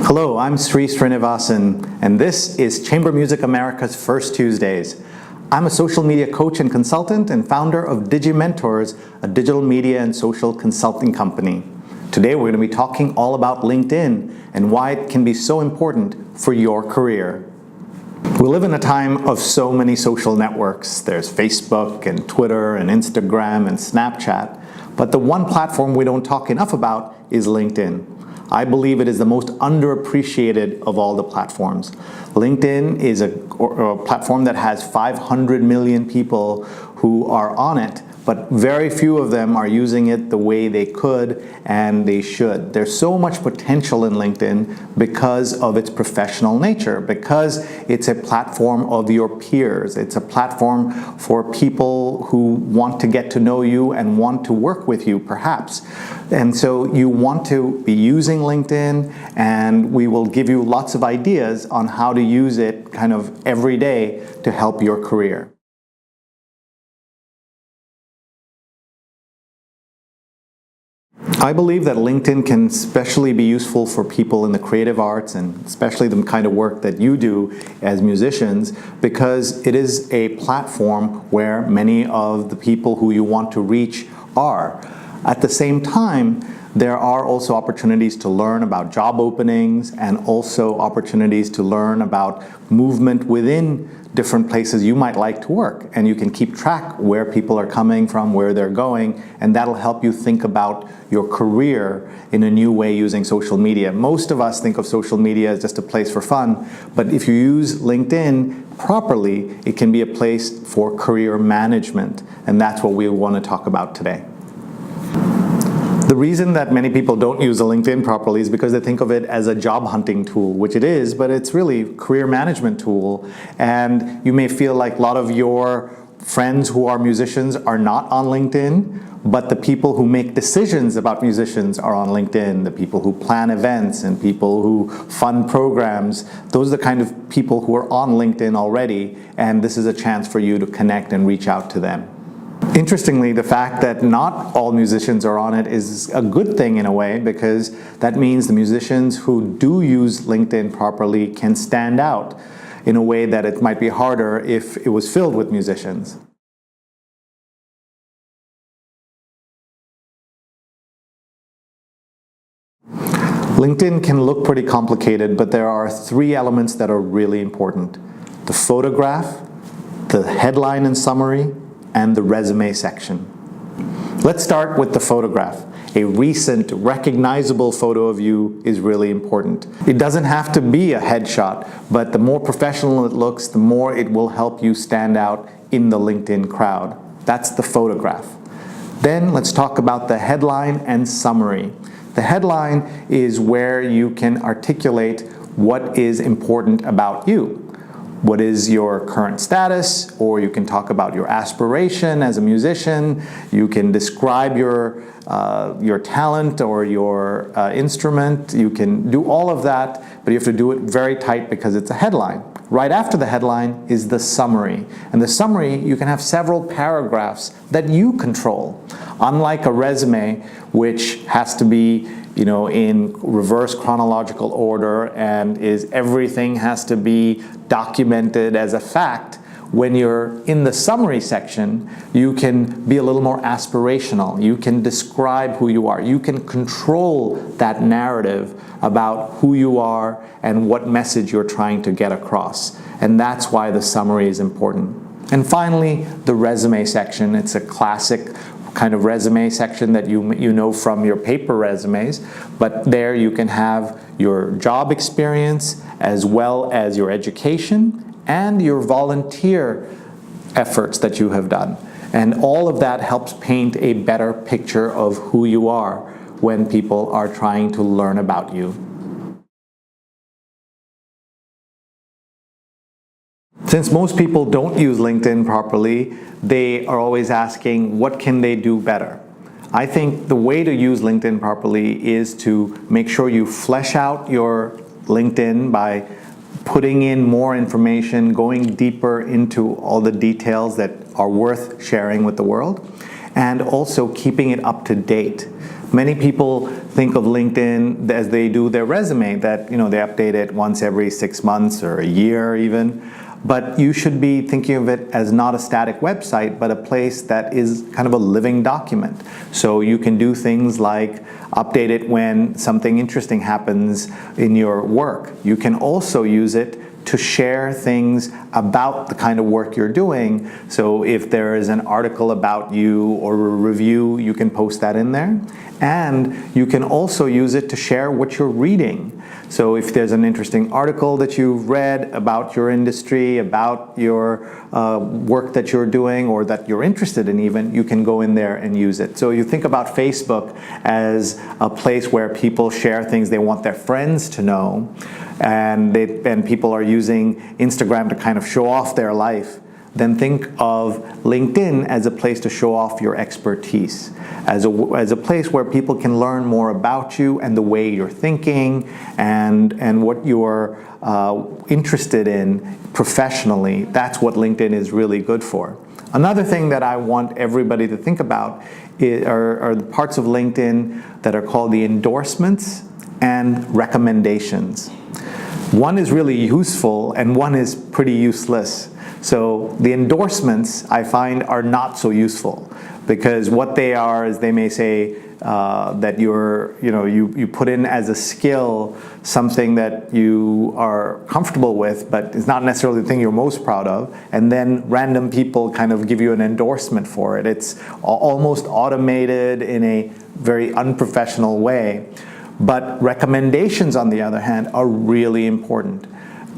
Hello, I'm Sree Sreenivisan, and this is Chamber Music America's First Tuesdays. I'm a social media coach and consultant and founder of DigiMentors, a digital media and social consulting company. Today we're going to be talking all about LinkedIn and why it can be so important for your career. We live in a time of so many social networks. There's Facebook and Twitter and Instagram and Snapchat, but the one platform we don't talk enough about is LinkedIn. I believe it is the most underappreciated of all the platforms. LinkedIn is a platform that has 500 million people who are on it, but very few of them are using it the way they could and they should. There's so much potential in LinkedIn because of its professional nature, because it's a platform of your peers. It's a platform for people who want to get to know you and want to work with you, perhaps. And so you want to be using LinkedIn, and we will give you lots of ideas on how to use it kind of every day to help your career. I believe that LinkedIn can especially be useful for people in the creative arts, and especially the kind of work that you do as musicians, because it is a platform where many of the people who you want to reach are. At the same time, there are also opportunities to learn about job openings and also opportunities to learn about movement within different places you might like to work. And you can keep track where people are coming from, where they're going, and that'll help you think about your career in a new way using social media. Most of us think of social media as just a place for fun, but if you use LinkedIn properly, it can be a place for career management, and that's what we want to talk about today. The reason that many people don't use a LinkedIn properly is because they think of it as a job hunting tool, which it is, but it's really a career management tool. And you may feel like a lot of your friends who are musicians are not on LinkedIn, but the people who make decisions about musicians are on LinkedIn. The people who plan events and people who fund programs, those are the kind of people who are on LinkedIn already, and this is a chance for you to connect and reach out to them. Interestingly, the fact that not all musicians are on it is a good thing in a way, because that means the musicians who do use LinkedIn properly can stand out in a way that it might be harder if it was filled with musicians. LinkedIn can look pretty complicated, but there are three elements that are really important: the photograph, the headline and summary, and the resume section. Let's start with the photograph. A recent, recognizable photo of you is really important. It doesn't have to be a headshot, but the more professional it looks, the more it will help you stand out in the LinkedIn crowd. That's the photograph. Then let's talk about the headline and summary. The headline is where you can articulate what is important about you. What is your current status, or you can talk about your aspiration as a musician. You can describe your talent or your instrument. You can do all of that, but you have to do it very tight because it's a headline. Right after the headline is the summary. And the summary, you can have several paragraphs that you control. Unlike a resume, which has to be in reverse chronological order, and everything has to be documented as a fact. When you're in the summary section, you can be a little more aspirational. You can describe who you are. You can control that narrative about who you are and what message you're trying to get across. And that's why the summary is important. And finally, the resume section. It's a classic kind of resume section that you know from your paper resumes, but there you can have your job experience as well as your education and your volunteer efforts that you have done. And all of that helps paint a better picture of who you are when people are trying to learn about you. Since most people don't use LinkedIn properly, they are always asking, what can they do better? I think the way to use LinkedIn properly is to make sure you flesh out your LinkedIn by putting in more information, going deeper into all the details that are worth sharing with the world, and also keeping it up to date. Many people think of LinkedIn as they do their resume, that they update it once every 6 months or a year even. But you should be thinking of it as not a static website, but a place that is kind of a living document. So you can do things like update it when something interesting happens in your work. You can also use it to share things about the kind of work you're doing. So if there is an article about you or a review, you can post that in there. And you can also use it to share what you're reading. So if there's an interesting article that you've read about your industry, about your work that you're doing or that you're interested in even, you can go in there and use it. So you think about Facebook as a place where people share things they want their friends to know, and people are using Instagram to kind of show off their life. Then think of LinkedIn as a place to show off your expertise, as a place where people can learn more about you and the way you're thinking and what you're interested in professionally. That's what LinkedIn is really good for. Another thing that I want everybody to think about are the parts of LinkedIn that are called the endorsements and recommendations. One is really useful and one is pretty useless. So the endorsements, I find, are not so useful, because what they are is they may say that you put in as a skill something that you are comfortable with, but it's not necessarily the thing you're most proud of, and then random people kind of give you an endorsement for it. It's almost automated in a very unprofessional way. But recommendations, on the other hand, are really important.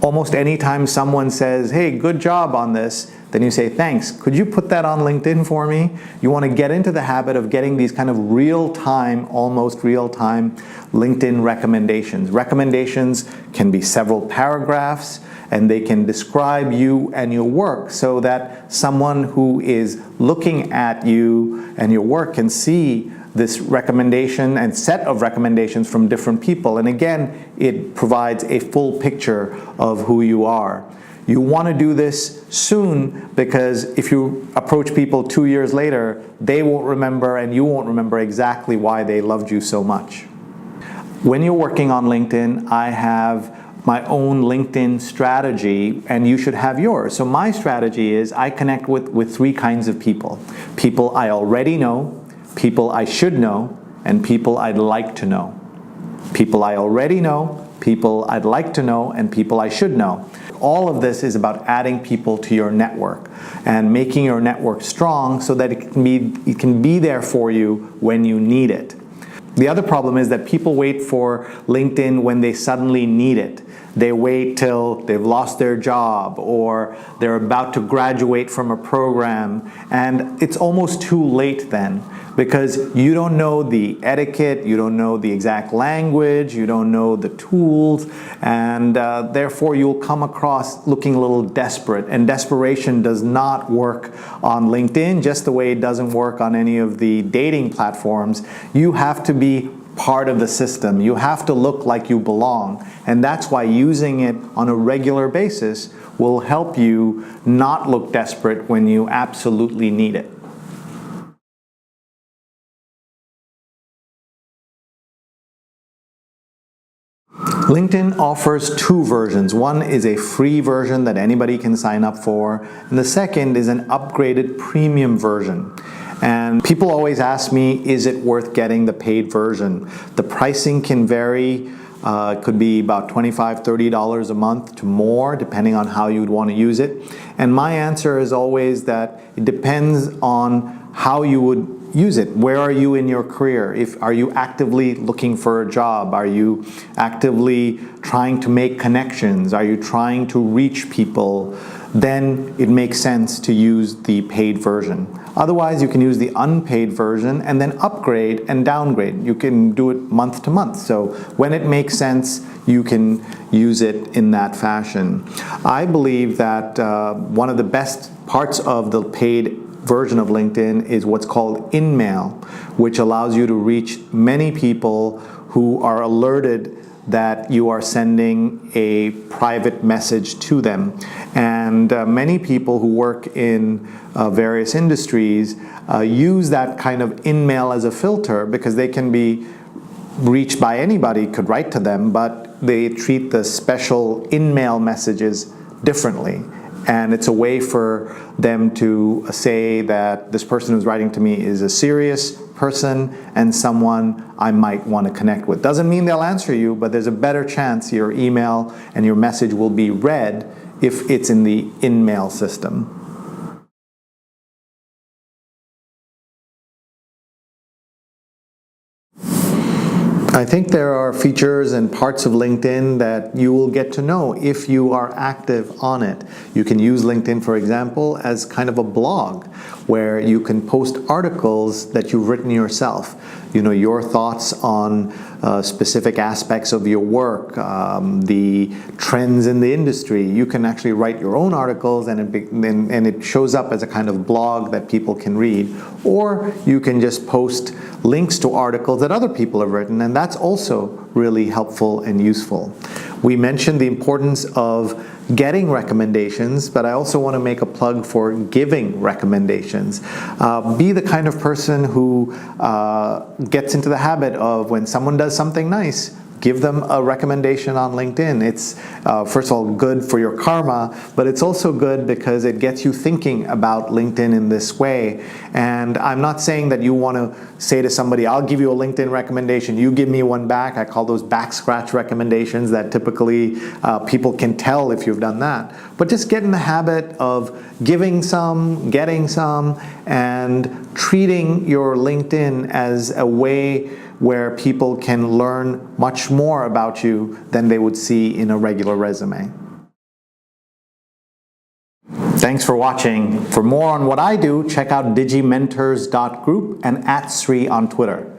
Almost any time someone says, hey, good job on this, then you say, thanks, could you put that on LinkedIn for me? You want to get into the habit of getting these kind of real-time, almost real-time LinkedIn recommendations. Recommendations can be several paragraphs, and they can describe you and your work so that someone who is looking at you and your work can see this recommendation and set of recommendations from different people. And again, it provides a full picture of who you are. You want to do this soon, because if you approach people 2 years later, they won't remember and you won't remember exactly why they loved you so much. When you're working on LinkedIn, I have my own LinkedIn strategy, and you should have yours. So my strategy is I connect with 3 kinds of people. People I already know, people I should know, and people I'd like to know. People I already know, people I'd like to know, and people I should know. All of this is about adding people to your network and making your network strong so that it can be there for you when you need it. The other problem is that people wait for LinkedIn when they suddenly need it. They wait till they've lost their job or they're about to graduate from a program, and it's almost too late then, because you don't know the etiquette, you don't know the exact language, you don't know the tools, and therefore you'll come across looking a little desperate. And desperation does not work on LinkedIn, just the way it doesn't work on any of the dating platforms. You have to be part of the system. You have to look like you belong. And that's why using it on a regular basis will help you not look desperate when you absolutely need it. LinkedIn offers 2 versions. One is a free version that anybody can sign up for, and the second is an upgraded premium version. And people always ask me, is it worth getting the paid version? The pricing can vary. It could be about $25, $30 a month to more, depending on how you'd want to use it. And my answer is always that it depends on how you would use it. Where are you in your career? Are you actively looking for a job? Are you actively trying to make connections? Are you trying to reach people? Then it makes sense to use the paid version. Otherwise, you can use the unpaid version and then upgrade and downgrade. You can do it month to month. So when it makes sense, you can use it in that fashion. I believe that one of the best parts of the paid version of LinkedIn is what's called InMail, which allows you to reach many people who are alerted that you are sending a private message to them. And many people who work in various industries use that kind of in-mail as a filter because they can be reached by anybody, could write to them, but they treat the special in-mail messages differently. And it's a way for them to say that this person who's writing to me is a serious person and someone I might want to connect with. Doesn't mean they'll answer you, but there's a better chance your email and your message will be read if it's in the in-mail system. I think there are features and parts of LinkedIn that you will get to know if you are active on it. You can use LinkedIn, for example, as kind of a blog where you can post articles that you've written yourself. You know, your thoughts on specific aspects of your work, the trends in the industry. You can actually write your own articles and it shows up as a kind of blog that people can read. Or you can just post links to articles that other people have written, and that's also really helpful and useful. We mentioned the importance of getting recommendations, but I also want to make a plug for giving recommendations. Be the kind of person who gets into the habit of when someone does something nice, give them a recommendation on LinkedIn. It's first of all good for your karma, but it's also good because it gets you thinking about LinkedIn in this way. And I'm not saying that you want to say to somebody, I'll give you a LinkedIn recommendation, you give me one back. I call those back scratch recommendations that typically people can tell if you've done that. But just get in the habit of giving some, getting some, and treating your LinkedIn as a way where people can learn much more about you than they would see in a regular resume. Thanks for watching. For more on what I do, check out digimentors.group and @Sree on Twitter.